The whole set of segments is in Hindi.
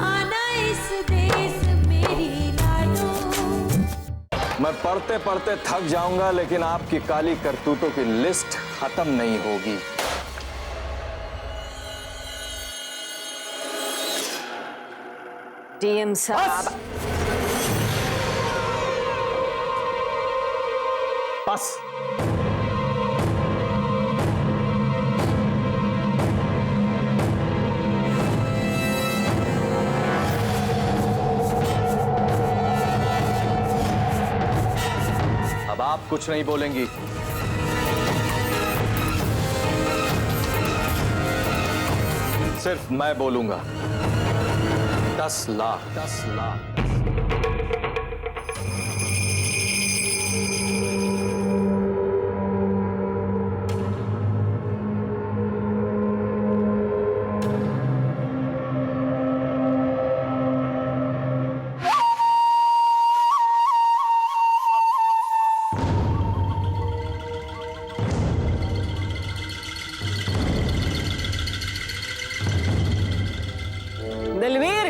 आना इस देश मेरी लाडो। मैं पढ़ते पढ़ते थक जाऊंगा, लेकिन आपकी काली करतूतों की लिस्ट खत्म नहीं होगी। डीएम साहब, बस अब आप कुछ नहीं बोलेंगी। सिर्फ मैं बोलूंगा। 10 लाख, 10 लाख। दलवीर,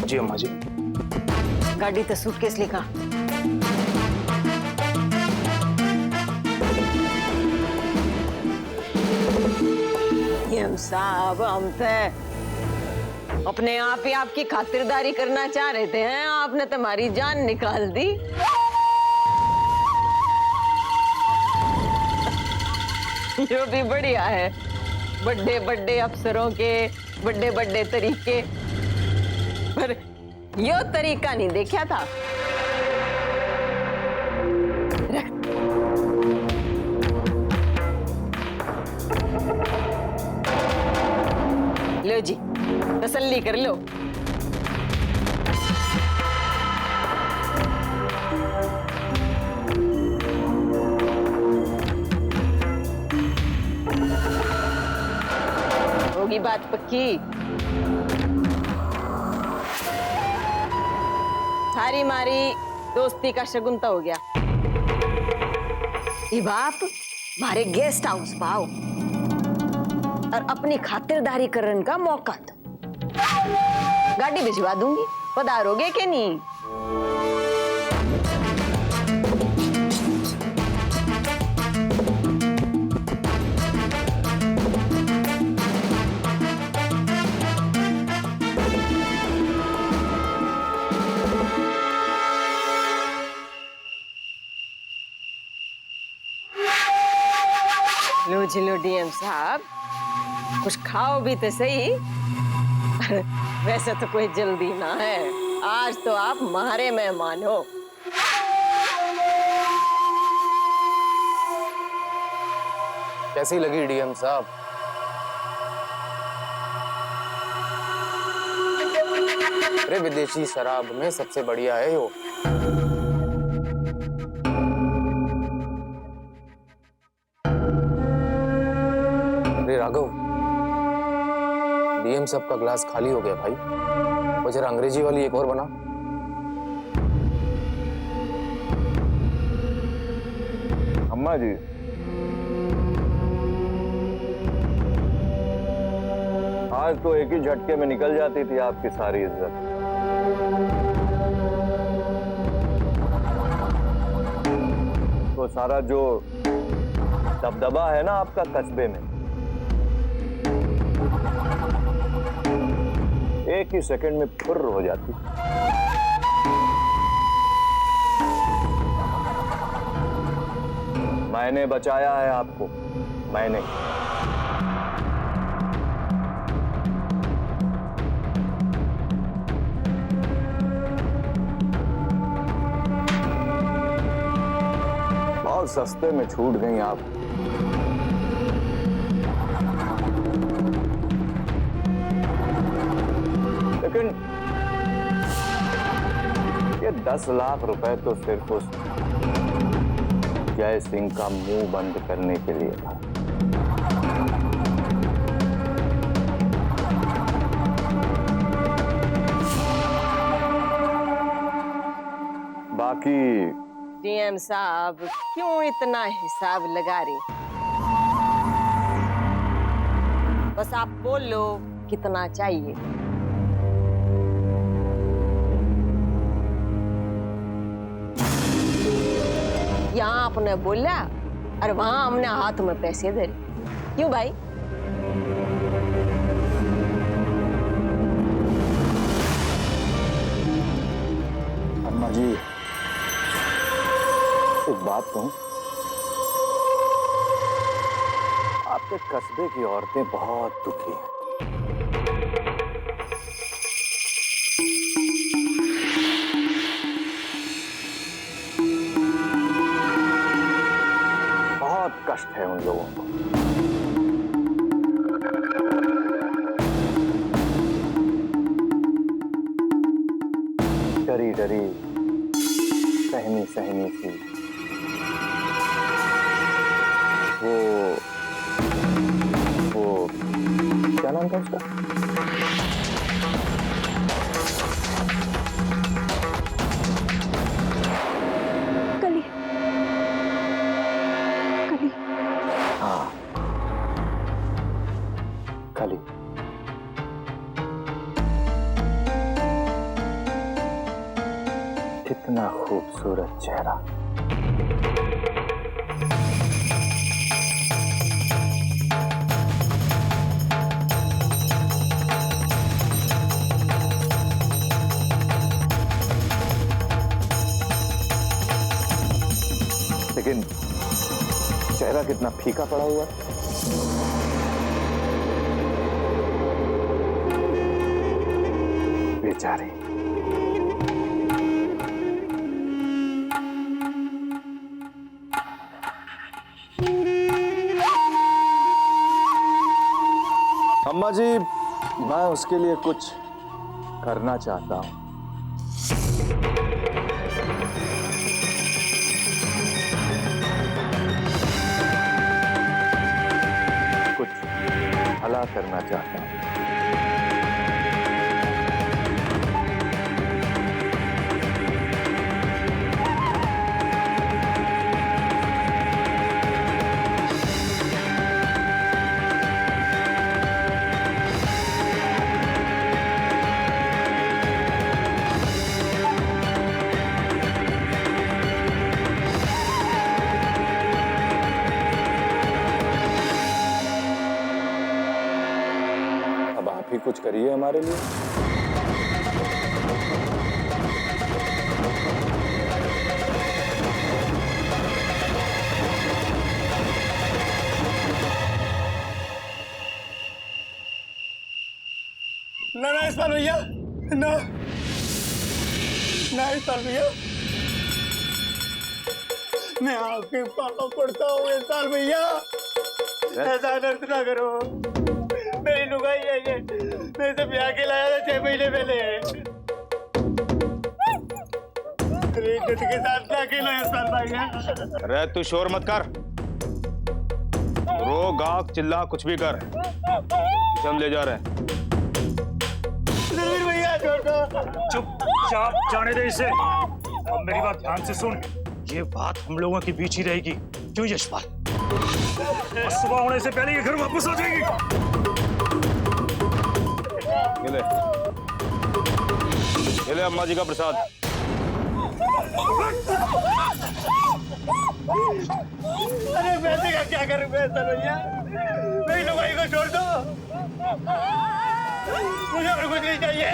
जी अम्मा जी। गाड़ी तो सूटकेस लेकर। डीएम साहब, हम तो अपने आप ही आपकी खातिरदारी करना चाह रहे थे, हैं आपने तुम्हारी जान निकाल दी। ये भी बढ़िया है, बड़े बड़े अफसरों के बड़े बड़े तरीके, पर यो तरीका नहीं देखा था। लो जी, तसल्ली कर लो। होगी बात पक्की। थारी मारी दोस्ती का शगुन तो हो गया। ये बाप मारे गेस्ट हाउस पाओ और अपनी खातिरदारी करने का मौका दो। गाड़ी भिजवा दूंगी, पधारोगे के नहीं? लो जी लो डीएम साहब, कुछ खाओ भी तो सही। वैसे तो कोई जल्दी ना है, आज तो आप हमारे मेहमान हो। कैसी लगी डीएम साहब? अरे विदेशी शराब में सबसे बढ़िया है यो। अरे राघव, डीएम साहब का ग्लास खाली हो गया भाई, वो जरा अंग्रेजी वाली एक और बना। अम्मा जी, आज तो एक ही झटके में निकल जाती थी आपकी सारी इज्जत। तो सारा जो दबदबा है ना आपका कस्बे में, एक ही सेकंड में फुर्र हो जाती। मैंने बचाया है आपको, मैंने। बहुत सस्ते में छूट गई आप। लेकिन ये 10 लाख रुपए तो सिर्फ उस जय सिंह का मुंह बंद करने के लिए था। बाकी डीएम साहब क्यों इतना हिसाब लगा रहे? बस आप बोल लो कितना चाहिए। यहाँ आपने बोला और वहां हमने हाथ में पैसे धरे। क्यों भाई? अम्मा जी, एक बात कहूं, आपके कस्बे की औरतें बहुत दुखी हैं। बहुत कष्ट है उन लोगों को। डरी डरी, सहमी सहमी सी, वो क्या नाम था उसका? कली। कली। हाँ, कली। कितना खूबसूरत चेहरा। लेकिन चेहरा कितना फीका पड़ा हुआ है। बेचारी। अम्मा जी, मैं उसके लिए कुछ करना चाहता हूं। कुछ भला करना चाहता हूं। अब आप ही कुछ करिए हमारे लिए। ना ना इस्माइल भैया, ना ना इस्माइल भैया, मैं आपके पापा पढ़ता हूँ। इस्माइल भैया, ऐसा दर्द ना करो। मेरी लुगाई है ये, मैं इसे ब्याह के लाया था 6 महीने पहले। मेरी इज्जत के साथ क्या खेलो इस्माइल भैया। अरे तू शोर मत कर, रो गाक चिल्ला कुछ भी कर, हम ले जा रहे हैं। भैया छोड़ दो। चुपचाप जाने दे इसे। अब मेरी बात ध्यान से सुन, ये बात हम लोगों के बीच ही रहेगी। क्यों यशपाल? और सुबह होने से पहले ये घर वापस आ जाएगी। ये ले अम्मा जी का प्रसाद। अरे पैसे का क्या करूं मैं भैया? मेरी लुगाई को छोड़ दो, मुझे और कुछ नहीं चाहिए।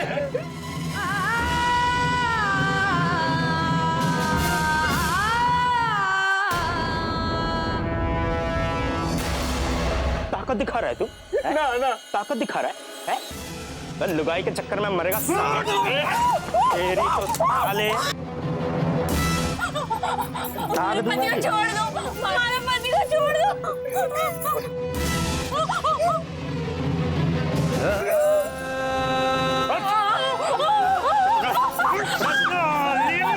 ताकत दिखा रहा है तू? ना ना ताकत दिखा रहा है? बस लुगाई के चक्कर में मरेगा। तेरी तो साले। हमारे पति को छोड़ दो, हमारे पति को छोड़ दो।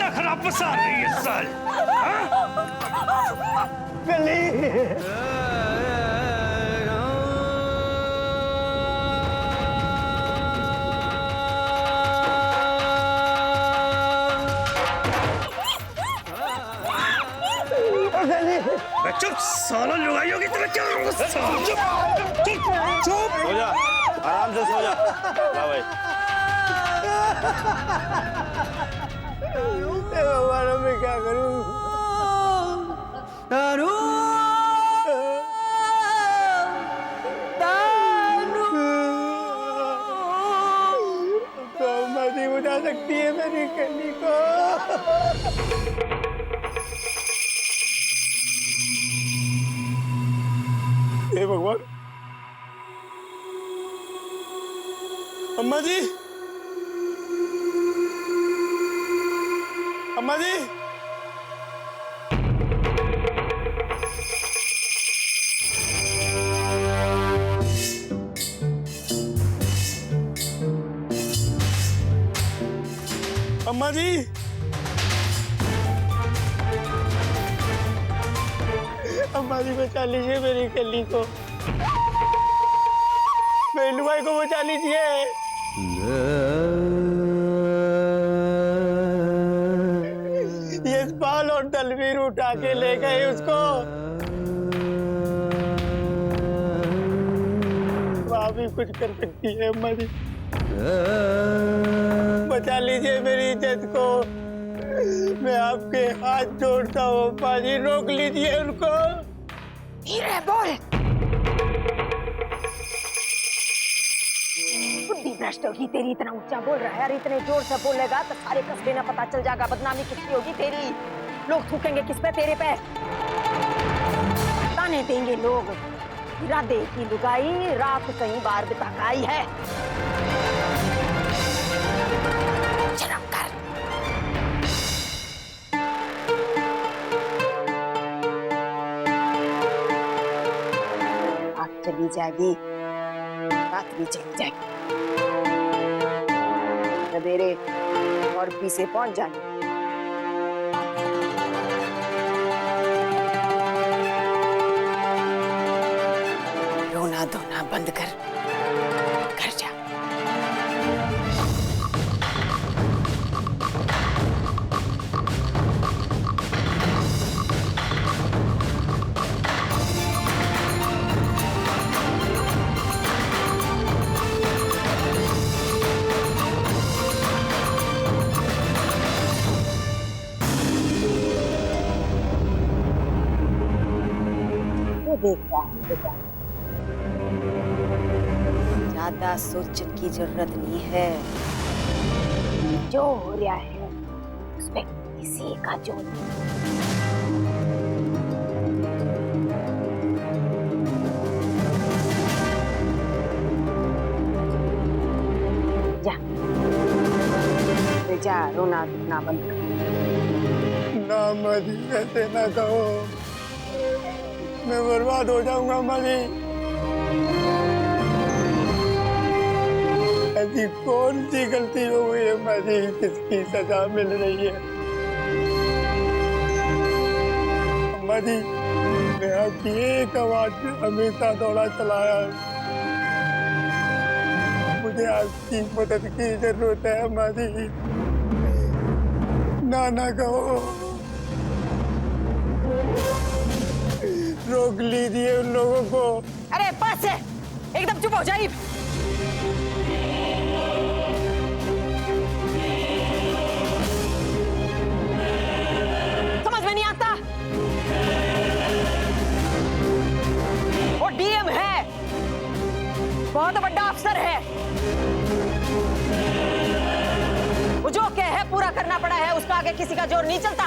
खराब फंसा रही है साल। चुप साला लुगाइयों की तरह क्या? चुप चुप चुप। हो जा। आराम से सो जा। हाँ भाई। भगवान मैं क्या करूं? तो अम्मा जी बुझा सकती है मेरी कली को। हे भगवान, अम्मा जी, अम्मा जी, अम्मा जी, अम्मा जी बचा लीजिए मेरी कली को, मेरी भाई को बचा लीजिए। यशपाल और दलवीर उठा के ले गए उसको। आप भी कुछ कर सकती है अम्मा जी, बचा लीजिए मेरी इज्जत को। मैं आपके हाथ जोड़ता हूँ अम्मा जी, रोक लीजिए उनको। धीरे बोल। बुद्धि भ्रष्ट होगी तेरी, इतना ऊंचा बोल रहा है और इतने जोर से बोलेगा तो सारे कस्बे में पता चल जाएगा। बदनामी किसकी होगी तेरी? लोग थूकेंगे किस पे? तेरे पे। ताने देंगे लोग, इरादे की लुगाई रात कहीं बार बिता के आई है। शर्म कर। रात चली जाएगी, रात भी चली जाएगी, सवेरे और पीछे पहुंच जाएगी। रोना धोना बंद कर, घर जा। देख रहा है बेटा, ज्यादा सोचने की जरूरत नहीं है। जो हो रहा है उसमें किसी का जो नहीं। जा जा, रोना धोना बंद कर। ना अम्मा जी, ऐसे ना कहो, मैं बर्बाद हो जाऊंगा अम्मा जी। ऐसी कौन सी गलती हो गई अम्मा जी जिसकी सजा मिल रही है? अम्मा जी, मैं आपकी एक आवाज पे हमेशा दौड़ा चलाया है। मुझे आपकी मदद की जरूरत है अम्मा जी। ना कहो, रोक लीजिए उन लोगों को। अरे बस है, एकदम चुप हो जाइए। समझ में नहीं आता? वो डीएम है, बहुत बड़ा अफसर है, वो जो कहे है पूरा करना पड़ा है, उसका आगे किसी का जोर नहीं चलता।